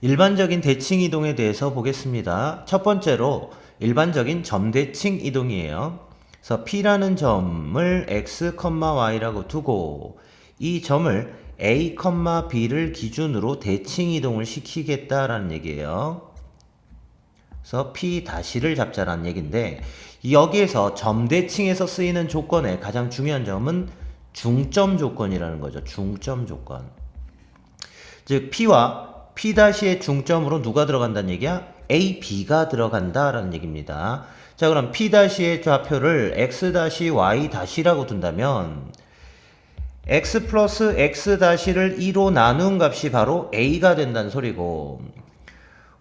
일반적인 대칭 이동에 대해서 보겠습니다. 첫 번째로 일반적인 점대칭 이동이에요. 그래서 P라는 점을 X, Y라고 두고 이 점을 A, B를 기준으로 대칭 이동을 시키겠다라는 얘기예요. 그래서 P-를 잡자라는 얘기인데 여기에서 점대칭에서 쓰이는 조건의 가장 중요한 점은 중점 조건이라는 거죠. 중점 조건. 즉 P와 P'의 중점으로 누가 들어간다는 얘기야? A, B가 들어간다라는 얘기입니다. 자, 그럼 P'의 좌표를 X-Y-라고 둔다면 X 플러스 X-를 2로 나눈 값이 바로 A가 된다는 소리고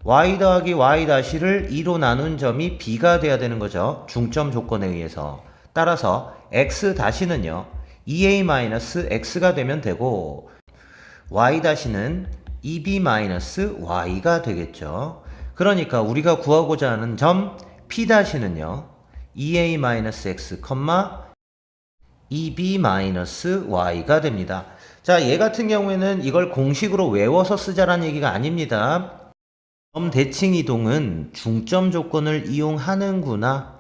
Y 더하기 Y-를 2로 나눈 점이 B가 돼야 되는 거죠. 중점 조건에 의해서. 따라서 X-는요 2A-X가 되면 되고 Y-는 2B-Y가 되겠죠. 그러니까 우리가 구하고자 하는 점 P'는요 2A-X, 2B-Y가 됩니다. 자, 얘 같은 경우에는 이걸 공식으로 외워서 쓰자라는 얘기가 아닙니다. 점 대칭 이동은 중점 조건을 이용하는구나.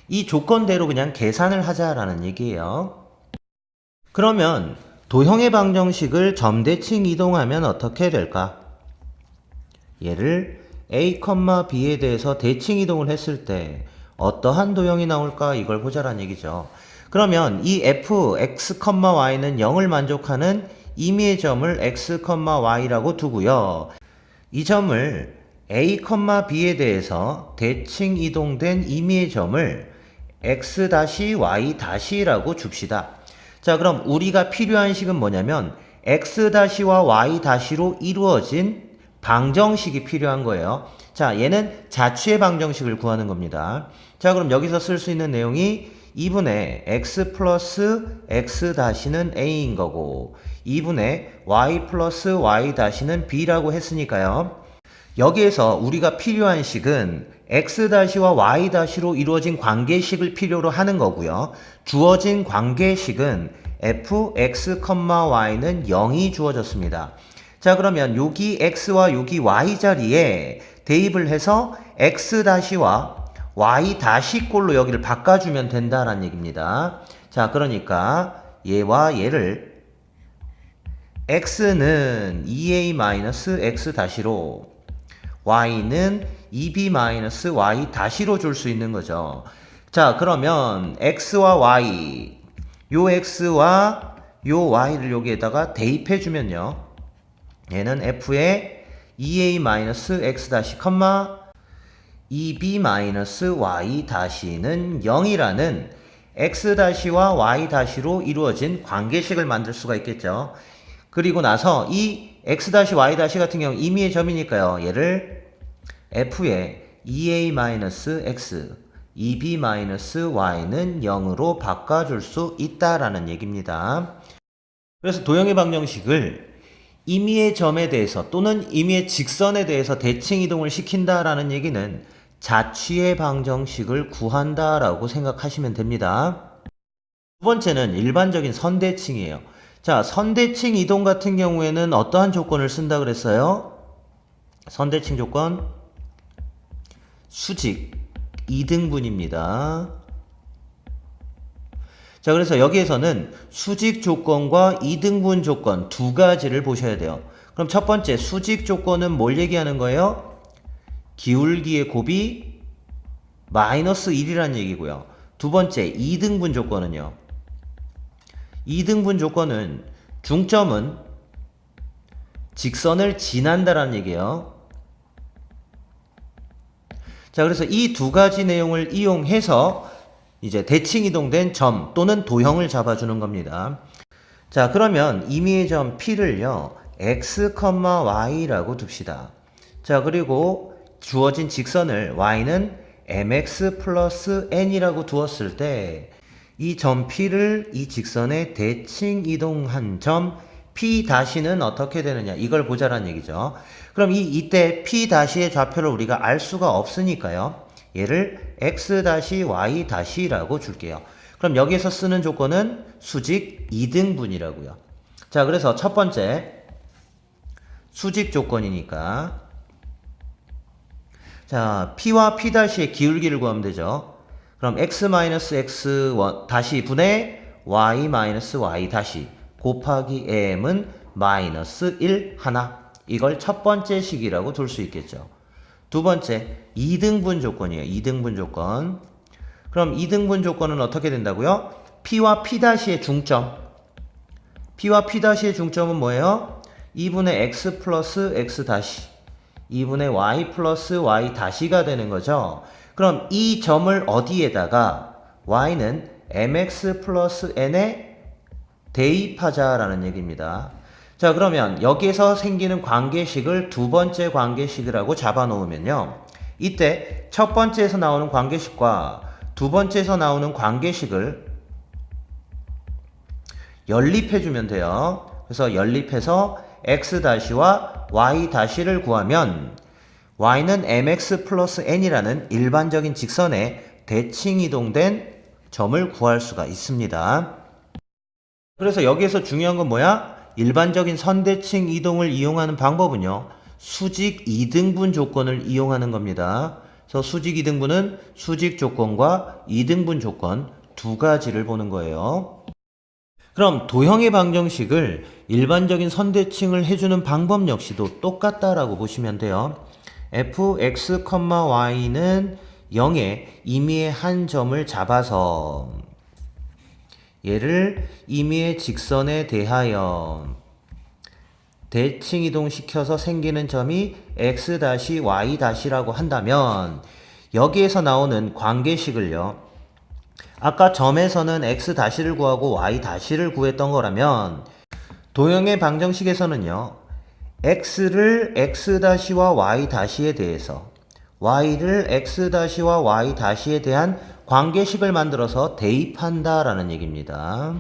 이 조건대로 그냥 계산을 하자라는 얘기예요. 그러면 도형의 방정식을 점대칭 이동하면 어떻게 될까? 얘를 A, B에 대해서 대칭 이동을 했을 때 어떠한 도형이 나올까? 이걸 보자라는 얘기죠. 그러면 이 f, x, y는 0을 만족하는 임의의 점을 x, y라고 두고요. 이 점을 A, B에 대해서 대칭 이동된 임의의 점을 x, y-라고 줍시다. 자, 그럼 우리가 필요한 식은 뭐냐면 x-와 y-로 이루어진 방정식이 필요한 거예요. 자, 얘는 자취의 방정식을 구하는 겁니다. 자, 그럼 여기서 쓸 수 있는 내용이 2분의 x 플러스 x-는 a인 거고 2분의 y 플러스 y-는 b라고 했으니까요. 여기에서 우리가 필요한 식은 x-와 y-로 이루어진 관계식을 필요로 하는 거고요. 주어진 관계식은 f, x, y는 0이 주어졌습니다. 자, 그러면 여기 x와 여기 y 자리에 대입을 해서 x-와 y-꼴로 여기를 바꿔주면 된다는 얘기입니다. 자, 그러니까 얘와 얘를 x는 2a-x-로 y는 2b-y-로 줄 수 있는 거죠. 자, 그러면 x와 y, 요 x와 요 y를 여기에다가 대입해주면요. 얘는 f의 2a-x-, 2b-y-는 0이라는 x-와 y-로 이루어진 관계식을 만들 수가 있겠죠. 그리고 나서 이 x-y- 같은 경우 임의의 점이니까요. 얘를 f의 2a-x, 2b-y는 0으로 바꿔줄 수 있다라는 얘기입니다. 그래서 도형의 방정식을 임의의 점에 대해서 또는 임의의 직선에 대해서 대칭 이동을 시킨다라는 얘기는 자취의 방정식을 구한다라고 생각하시면 됩니다. 두 번째는 일반적인 선대칭이에요. 자, 선대칭 이동 같은 경우에는 어떠한 조건을 쓴다 그랬어요? 선대칭 조건 수직 2등분입니다. 자, 그래서 여기에서는 수직 조건과 2등분 조건 두 가지를 보셔야 돼요. 그럼 첫 번째 수직 조건은 뭘 얘기하는 거예요? 기울기의 곱이 마이너스 1이라는 얘기고요. 두 번째 2등분 조건은요. 2등분 조건은 중점은 직선을 지난다라는 얘기예요. 자, 그래서 이 두 가지 내용을 이용해서 이제 대칭 이동된 점 또는 도형을 잡아주는 겁니다. 자, 그러면 임의의 점 P를요, x, y라고 둡시다. 자, 그리고 주어진 직선을 y는 mx 플러스 n이라고 두었을 때 이 점 P를 이 직선에 대칭 이동한 점 P-는 어떻게 되느냐 이걸 보자라는 얘기죠. 그럼 이때 P-의 좌표를 우리가 알 수가 없으니까요. 얘를 x-y-라고 줄게요. 그럼 여기에서 쓰는 조건은 수직 2등분이라고요. 자, 그래서 첫 번째 수직 조건이니까. 자, P와 P'의 기울기를 구하면 되죠. 그럼 x-x 다시 분의 y-y 다시 곱하기 m은 마이너스 1 하나. 이걸 첫 번째 식이라고 둘 수 있겠죠. 두 번째, 2등분 조건이에요. 2등분 조건. 그럼 2등분 조건은 어떻게 된다고요? P와 P'의 중점. P와 P'의 중점은 뭐예요? 2분의 x 플러스 x 다시 2분의 y 플러스 y 다시가 되는 거죠. 그럼 이 점을 어디에다가 y는 mx 플러스 n에 대입하자라는 얘기입니다. 자, 그러면 여기에서 생기는 관계식을 두 번째 관계식이라고 잡아놓으면요. 이때 첫 번째에서 나오는 관계식과 두 번째에서 나오는 관계식을 연립해주면 돼요. 그래서 연립해서 x-와 y-를 구하면 y는 mx 플러스 n이라는 일반적인 직선에 대칭 이동된 점을 구할 수가 있습니다. 그래서 여기에서 중요한 건 뭐야? 일반적인 선대칭 이동을 이용하는 방법은요. 수직 2등분 조건을 이용하는 겁니다. 그래서 수직 2등분은 수직 조건과 2등분 조건 두 가지를 보는 거예요. 그럼 도형의 방정식을 일반적인 선대칭을 해주는 방법 역시도 똑같다라고 보시면 돼요. fx, y는 0에 임의의 한 점을 잡아서 얘를 임의의 직선에 대하여 대칭 이동시켜서 생기는 점이 x-y-라고 한다면 여기에서 나오는 관계식을요. 아까 점에서는 x-를 구하고 y-를 구했던 거라면 도형의 방정식에서는요. x를 x-와 y-에 대해서 y를 x-와 y-에 대한 관계식을 만들어서 대입한다라는 얘기입니다.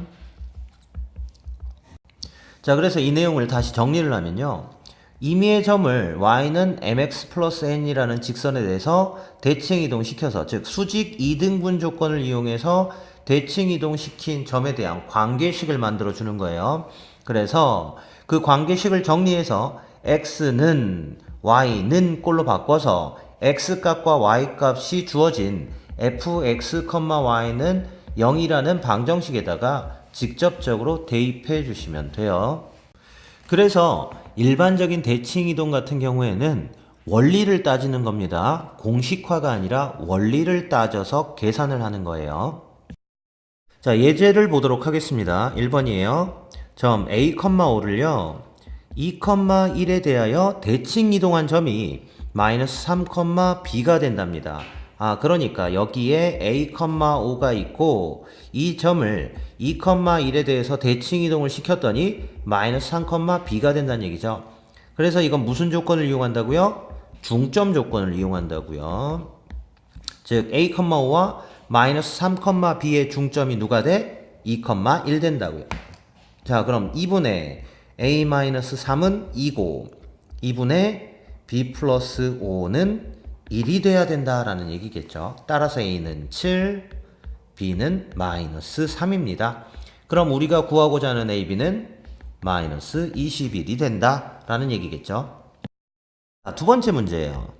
자, 그래서 이 내용을 다시 정리를 하면요. 임의의 점을 y는 mx 플러스 n이라는 직선에 대해서 대칭 이동시켜서 즉 수직 2등분 조건을 이용해서 대칭 이동시킨 점에 대한 관계식을 만들어 주는 거예요. 그래서 그 관계식을 정리해서 x는 y는 꼴로 바꿔서 x값과 y값이 주어진 fx, y는 0이라는 방정식에다가 직접적으로 대입해 주시면 돼요. 그래서 일반적인 대칭 이동 같은 경우에는 원리를 따지는 겁니다. 공식화가 아니라 원리를 따져서 계산을 하는 거예요. 자, 예제를 보도록 하겠습니다. 1번이에요. 점 A, 5를요. 2, 1에 대하여 대칭 이동한 점이 마이너스 3, B가 된답니다. 그러니까 여기에 A, 5가 있고 이 점을 2, 1에 대해서 대칭 이동을 시켰더니 마이너스 3, B가 된다는 얘기죠. 그래서 이건 무슨 조건을 이용한다고요? 중점 조건을 이용한다고요. 즉 A, 5와 마이너스 3, B의 중점이 누가 돼? 2, 1 된다고요. 자, 그럼 2분의 A-3은 2고 2분의 B 플러스 5는 1이 돼야 된다라는 얘기겠죠. 따라서 A는 7, B는 마이너스 3입니다. 그럼 우리가 구하고자 하는 AB는 마이너스 21이 된다라는 얘기겠죠. 두 번째 문제예요.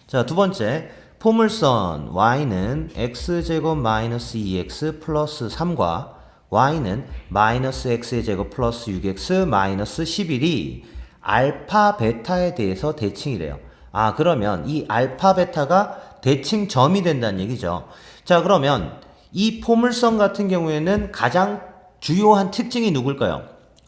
자, 두 번째. 포물선 y는 x제곱 마이너스 2x 플러스 3과 y는 마이너스 x의 제곱 플러스 6x 마이너스 11이 알파 베타에 대해서 대칭이래요. 그러면 이 알파 베타가 대칭점이 된다는 얘기죠. 자, 그러면 이 포물선 같은 경우에는 가장 주요한 특징이 누굴까요?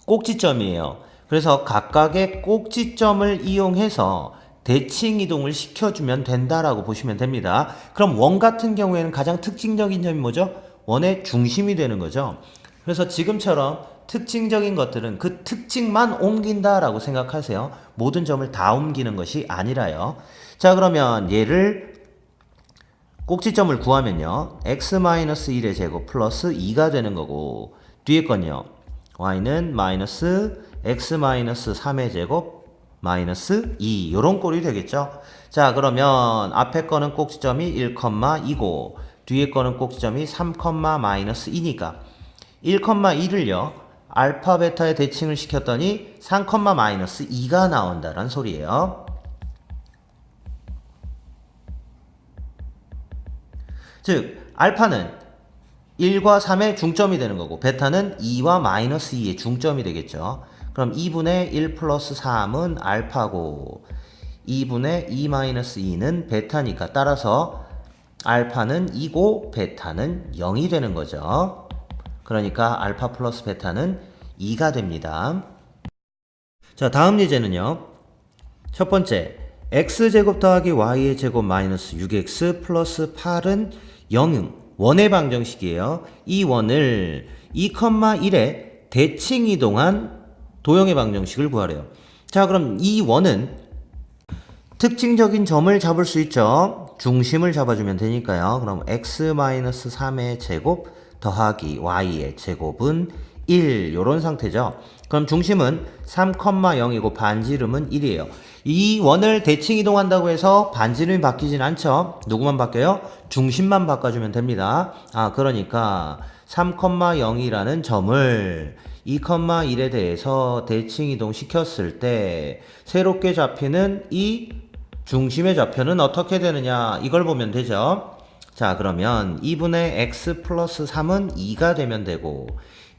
꼭지점이에요. 그래서 각각의 꼭지점을 이용해서 대칭 이동을 시켜주면 된다라고 보시면 됩니다. 그럼 원 같은 경우에는 가장 특징적인 점이 뭐죠? 원의 중심이 되는 거죠. 그래서 지금처럼 특징적인 것들은 그 특징만 옮긴다라고 생각하세요. 모든 점을 다 옮기는 것이 아니라요. 자, 그러면 얘를 꼭지점을 구하면요. x-1의 제곱 플러스 2가 되는 거고 뒤에 건요. y는 마이너스 x-3의 제곱 마이너스 2 요런 꼴이 되겠죠. 자, 그러면 앞에 거는 꼭지점이 1,2고 뒤에 거는 꼭지점이 3, 마이너스 2니까 1,2를요 알파 베타의 대칭을 시켰더니 3, 마이너스 2가 나온다는 소리예요. 즉 알파는 1과 3의 중점이 되는 거고 베타는 2와 마이너스 2의 중점이 되겠죠. 그럼 2분의 1 플러스 3은 알파고 2분의 2 마이너스 2는 베타니까 따라서 알파는 2고 베타는 0이 되는 거죠. 그러니까 알파 플러스 베타는 2가 됩니다. 자, 다음 예제는요. 첫 번째, x제곱 더하기 y의 제곱 마이너스 6x 플러스 8은 0은 원의 방정식이에요. 이 원을 2,1에 대칭 이동한 도형의 방정식을 구하래요. 자, 그럼 이 원은 특징적인 점을 잡을 수 있죠. 중심을 잡아주면 되니까요. 그럼 x-3의 제곱 더하기 y의 제곱은 1 요런 상태죠. 그럼 중심은 3,0이고 반지름은 1이에요. 이 원을 대칭 이동한다고 해서 반지름이 바뀌진 않죠. 누구만 바뀌어요? 중심만 바꿔주면 됩니다. 그러니까 3,0이라는 점을 2,1에 대해서 대칭 이동 시켰을 때 새롭게 잡히는 이 중심의 좌표는 어떻게 되느냐 이걸 보면 되죠. 자, 그러면 2분의 x 플러스 3은 2가 되면 되고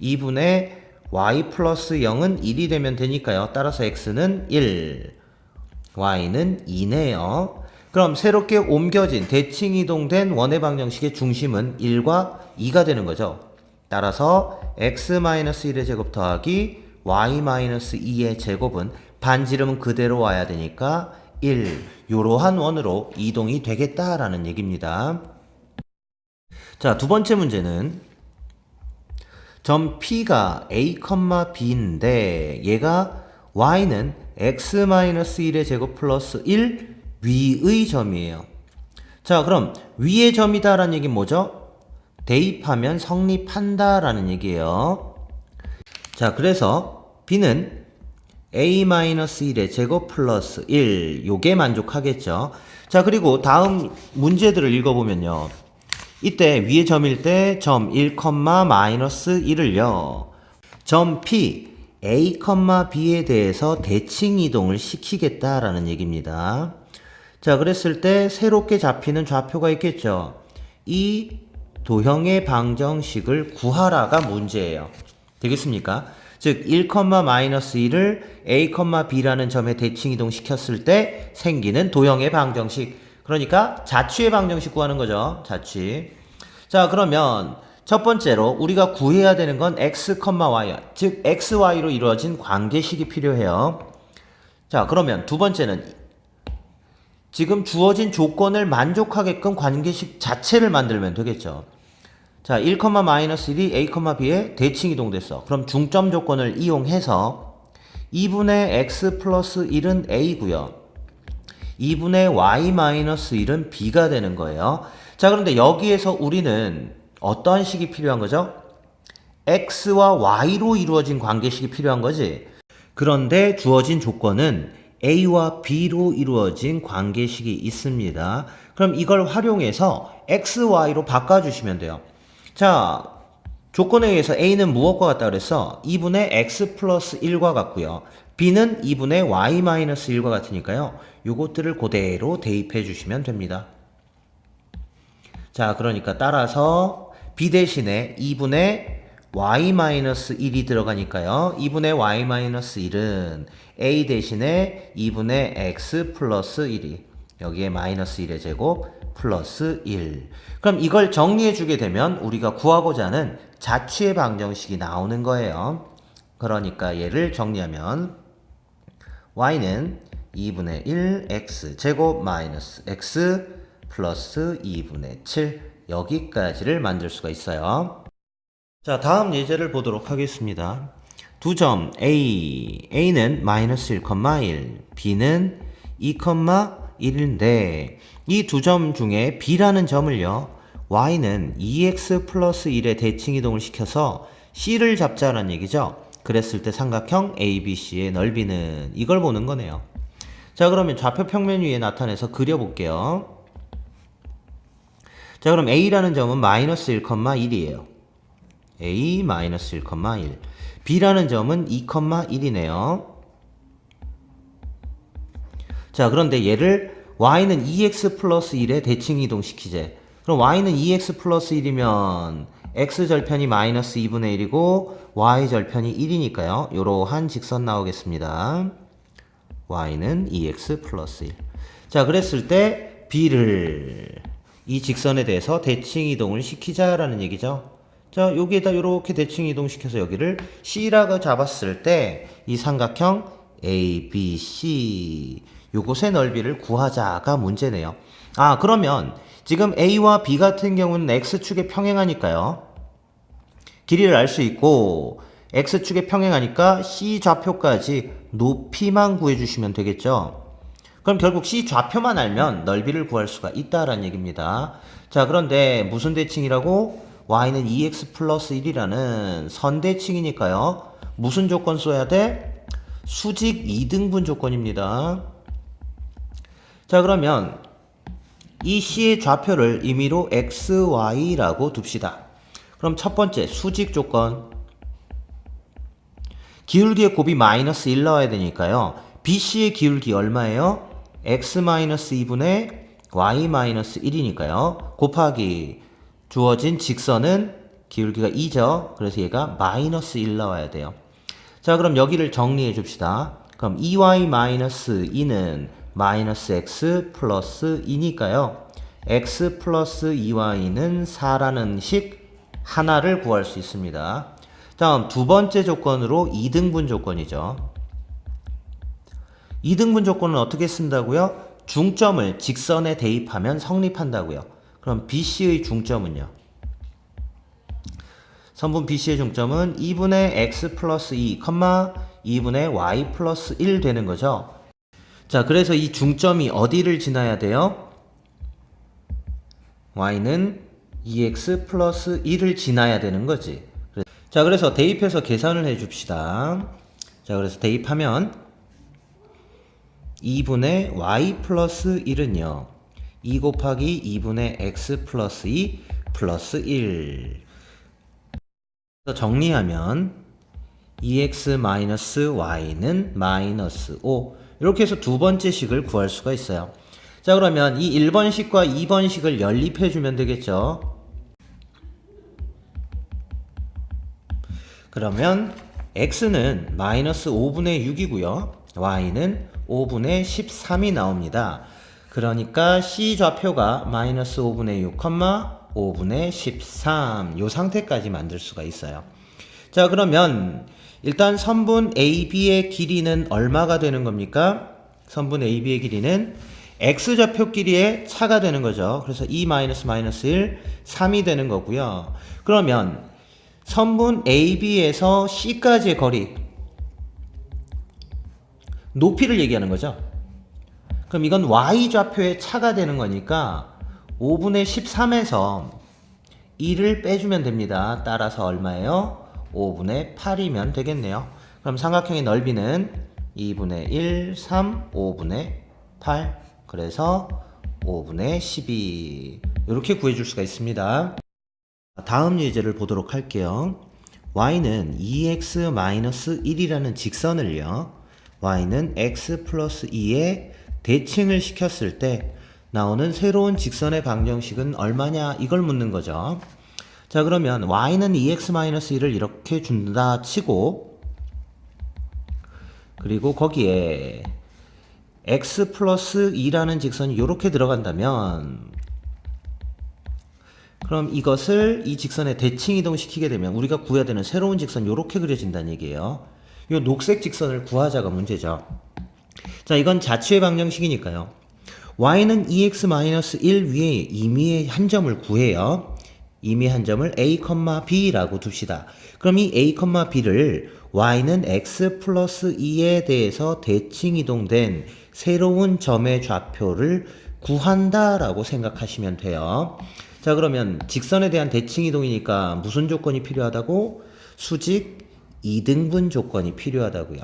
2분의 y 플러스 0은 1이 되면 되니까요. 따라서 x는 1, y는 2네요. 그럼 새롭게 옮겨진 대칭 이동된 원의 방정식의 중심은 1과 2가 되는 거죠. 따라서 x-1의 제곱 더하기 y-2의 제곱은 반지름은 그대로 와야 되니까 1, 이러한 원으로 이동이 되겠다라는 얘기입니다. 자, 두 번째 문제는 점 P가 A, B인데 얘가 Y는 x-1의 제곱 플러스 1 위의 점이에요. 자, 그럼 위의 점이다 라는 얘기는 뭐죠? 대입하면 성립한다 라는 얘기예요. 자, 그래서 B는 a-1의 제곱 플러스 1 요게 만족하겠죠. 자, 그리고 다음 문제들을 읽어보면요. 이때 위의 점일 때 점 1, 마이너스 1을요. 점 P, A, B에 대해서 대칭 이동을 시키겠다라는 얘기입니다. 자, 그랬을 때 새롭게 잡히는 좌표가 있겠죠. 이 도형의 방정식을 구하라가 문제예요. 되겠습니까? 즉 1, 마이너스 1을 A, B라는 점에 대칭 이동 시켰을 때 생기는 도형의 방정식. 그러니까 자취의 방정식 구하는 거죠. 자취. 자, 그러면 첫 번째로 우리가 구해야 되는 건 x, y, 즉 xy로 이루어진 관계식이 필요해요. 자, 그러면 두 번째는 지금 주어진 조건을 만족하게끔 관계식 자체를 만들면 되겠죠. 자, 1, 마이너스 1이 A, B에 대칭 이동됐어. 그럼 중점 조건을 이용해서 2분의 x 플러스 1은 A고요. 2분의 y-1은 b가 되는 거예요. 자, 그런데 여기에서 우리는 어떠한 식이 필요한 거죠? x와 y로 이루어진 관계식이 필요한 거지. 그런데 주어진 조건은 a와 b로 이루어진 관계식이 있습니다. 그럼 이걸 활용해서 x, y로 바꿔주시면 돼요. 자, 조건에 의해서 a는 무엇과 같다 그랬어? 2분의 x 플러스 1과 같고요. b는 2분의 y-1과 같으니까요. 요것들을 그대로 대입해 주시면 됩니다. 자, 그러니까 따라서 b 대신에 2분의 y-1이 들어가니까요. 2분의 y-1은 a 대신에 2분의 x 플러스 1이 여기에 마이너스 1의 제곱 플러스 1. 그럼 이걸 정리해 주게 되면 우리가 구하고자 하는 자취의 방정식이 나오는 거예요. 그러니까 얘를 정리하면 y는 2분의 1 x 제곱 마이너스 x 플러스 2분의 7 여기까지를 만들 수가 있어요. 자, 다음 예제를 보도록 하겠습니다. 두 점 A는 마이너스 1,1 B는 2,1인데 이 두 점 중에 B라는 점을요 Y는 2x 플러스 1의 대칭 이동을 시켜서 C를 잡자라는 얘기죠. 그랬을 때 삼각형 ABC의 넓이는 이걸 보는 거네요. 자, 그러면 좌표 평면 위에 나타내서 그려볼게요. 자, 그럼 A라는 점은 마이너스 1,1이에요. a 마이너스 1,1. b라는 점은 2,1이네요. 자, 그런데 얘를 y는 2x 플러스 1에 대칭 이동시키재. 그럼 y는 2x 플러스 1이면 x절편이 마이너스 2분의 1이고 y절편이 1이니까요. 요러한 직선 나오겠습니다. y는 2x 플러스 1. 자, 그랬을 때 b를 이 직선에 대해서 대칭 이동을 시키자라는 얘기죠. 자, 여기에다 이렇게 대칭 이동시켜서 여기를 C라고 잡았을 때 이 삼각형 ABC 요것의 넓이를 구하자가 문제네요. 아, 그러면 지금 A와 B 같은 경우는 X축에 평행하니까요. 길이를 알 수 있고 X축에 평행하니까 C 좌표까지 높이만 구해주시면 되겠죠. 그럼 결국 C 좌표만 알면 넓이를 구할 수가 있다라는 얘기입니다. 자, 그런데 무슨 대칭이라고? y는 2x 플러스 1이라는 선대칭이니까요. 무슨 조건 써야 돼? 수직 2등분 조건입니다. 자, 그러면 이 C의 좌표를 임의로 xy라고 둡시다. 그럼 첫 번째 수직 조건. 기울기의 곱이 마이너스 1 나와야 되니까요. BC의 기울기 얼마예요? x-2분의 y-1이니까요. 곱하기 주어진 직선은 기울기가 2죠. 그래서 얘가 마이너스 1 나와야 돼요. 자, 그럼 여기를 정리해 줍시다. 그럼 2y-2는 마이너스 x 플러스 2니까요. x 플러스 2y는 4라는 식 하나를 구할 수 있습니다. 다음 두 번째 조건으로 2등분 조건이죠. 2등분 조건은 어떻게 쓴다고요? 중점을 직선에 대입하면 성립한다고요. 그럼 BC의 중점은요? 선분 BC의 중점은 2분의 x 플러스 2, 2분의 y 플러스 1 되는 거죠. 자, 그래서 이 중점이 어디를 지나야 돼요? y는 2x 플러스 1을 지나야 되는 거지. 자, 그래서 대입해서 계산을 해 줍시다. 자, 그래서 대입하면 2분의 y 플러스 1은요. 2 곱하기 2분의 x 플러스 2 플러스 1. 정리하면 2x 마이너스 y는 마이너스 5. 이렇게 해서 두 번째 식을 구할 수가 있어요. 자, 그러면 이 1번식과 2번식을 연립해 주면 되겠죠. 그러면 x는 마이너스 5분의 6이고요. y는 5분의 13이 나옵니다. 그러니까 C 좌표가 마이너스 5분의 6, 5분의 13 요 상태까지 만들 수가 있어요. 자, 그러면 일단 선분 AB의 길이는 얼마가 되는 겁니까? 선분 AB의 길이는 X좌표 길이의 차가 되는 거죠. 그래서 2 마이너스 1, 3이 되는 거고요. 그러면 선분 AB에서 C까지의 거리 높이를 얘기하는 거죠. 그럼 이건 Y좌표의 차가 되는 거니까 5분의 13에서 1을 빼주면 됩니다. 따라서 얼마예요? 5분의 8이면 되겠네요. 그럼 삼각형의 넓이는 2분의 1, 3, 5분의 8. 그래서 5분의 12. 이렇게 구해줄 수가 있습니다. 다음 예제를 보도록 할게요. y는 2x-1이라는 직선을요. y는 x 플러스 2에 대칭을 시켰을 때 나오는 새로운 직선의 방정식은 얼마냐 이걸 묻는 거죠. 자, 그러면 y는 2x-1을 이렇게 준다 치고 그리고 거기에 x 플러스 2라는 직선이 이렇게 들어간다면 그럼 이것을 이 직선에 대칭 이동시키게 되면 우리가 구해야 되는 새로운 직선 이렇게 그려진다는 얘기예요. 이 녹색 직선을 구하자가 문제죠. 자, 이건 자취의 방정식이니까요. y는 2x-1 위에 임의의 한 점을 구해요. 임의의 한 점을 a, b라고 둡시다. 그럼 이 a, b를 y는 x 플러스 2에 대해서 대칭 이동된 새로운 점의 좌표를 구한다라고 생각하시면 돼요. 자, 그러면 직선에 대한 대칭 이동이니까 무슨 조건이 필요하다고? 수직 2등분 조건이 필요하다고요.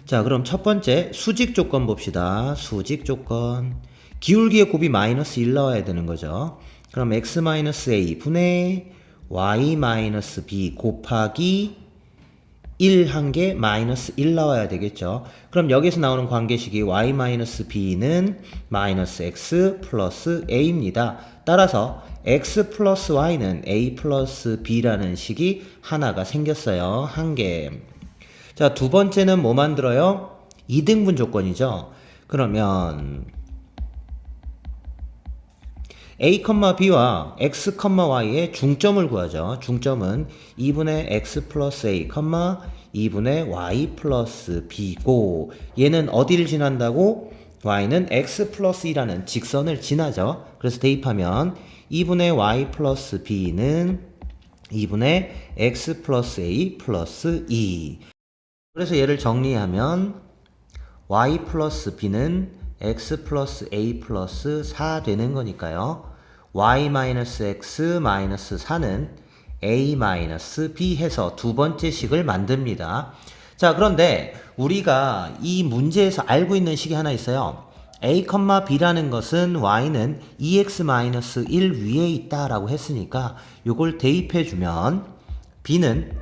자, 그럼 첫 번째 수직 조건 봅시다. 수직 조건. 기울기의 곱이 마이너스 1 나와야 되는 거죠. 그럼 x-a 분의 y-b 곱하기 1 한 개 마이너스 1 나와야 되겠죠. 그럼 여기서 나오는 관계식이 y-b는 마이너스 x 플러스 a입니다. 따라서 x 플러스 y는 a 플러스 b라는 식이 하나가 생겼어요. 한 개. 자, 두 번째는 뭐 만들어요? 2등분 조건이죠. 그러면 a, b와 x, y의 중점을 구하죠. 중점은 2분의 x 플러스 a, 2분의 y 플러스 b고 얘는 어디를 지난다고? y는 x 플러스 2라는 직선을 지나죠. 그래서 대입하면 2분의 y 플러스 b는 2분의 x 플러스 a 플러스 2. 그래서 얘를 정리하면 y 플러스 b는 x 플러스 a 플러스 4 되는 거니까요. y 마이너스 x 마이너스 4는 a 마이너스 b 해서 두 번째 식을 만듭니다. 자, 그런데 우리가 이 문제에서 알고 있는 식이 하나 있어요. a, b라는 것은 y는 2x 마이너스 1 위에 있다라고 했으니까 이걸 대입해주면 b는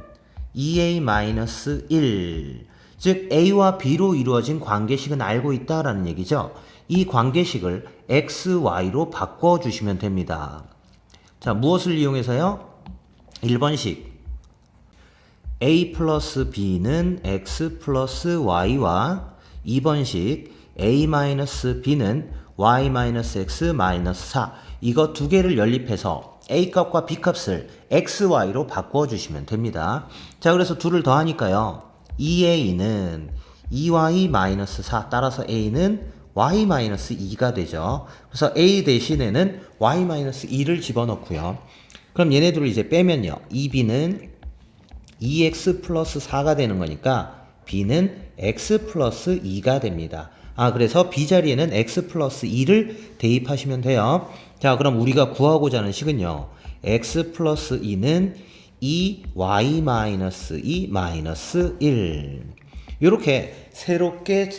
2a 마이너스 1, 즉 a와 b로 이루어진 관계식은 알고 있다라는 얘기죠. 이 관계식을 x, y로 바꿔주시면 됩니다. 자, 무엇을 이용해서요? 1번식 a 플러스 b는 x 플러스 y와 2번식 a 마이너스 b는 y 마이너스 x 마이너스 4, 이거 두 개를 연립해서 a 값과 b 값을 x, y로 바꿔주시면 됩니다. 자, 그래서 둘을 더하니까요. 2a는 2y-4, 따라서 a는 y-2가 되죠. 그래서 a 대신에는 y-2를 집어넣고요. 그럼 얘네들을 이제 빼면요. 2b는 2x 플러스 4가 되는 거니까 b는 x 플러스 2가 됩니다. 그래서 b 자리에는 x 플러스 2를 대입하시면 돼요. 자, 그럼 우리가 구하고자 하는 식은요. x 플러스 2는 2y-2 마이너스 1. 이렇게 새롭게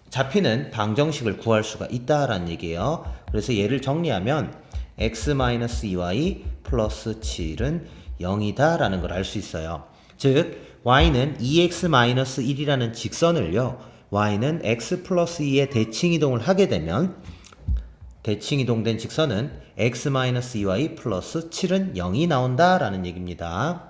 잡히는 방정식을 구할 수가 있다라는 얘기예요. 그래서 얘를 정리하면 x-2y 플러스 7은 0이다 라는 걸 알 수 있어요. 즉 y는 2x-1이라는 직선을요, y는 x 플러스 2의 대칭이동을 하게 되면 대칭이동된 직선은 x-2y 플러스 7은 0이 나온다 라는 얘기입니다.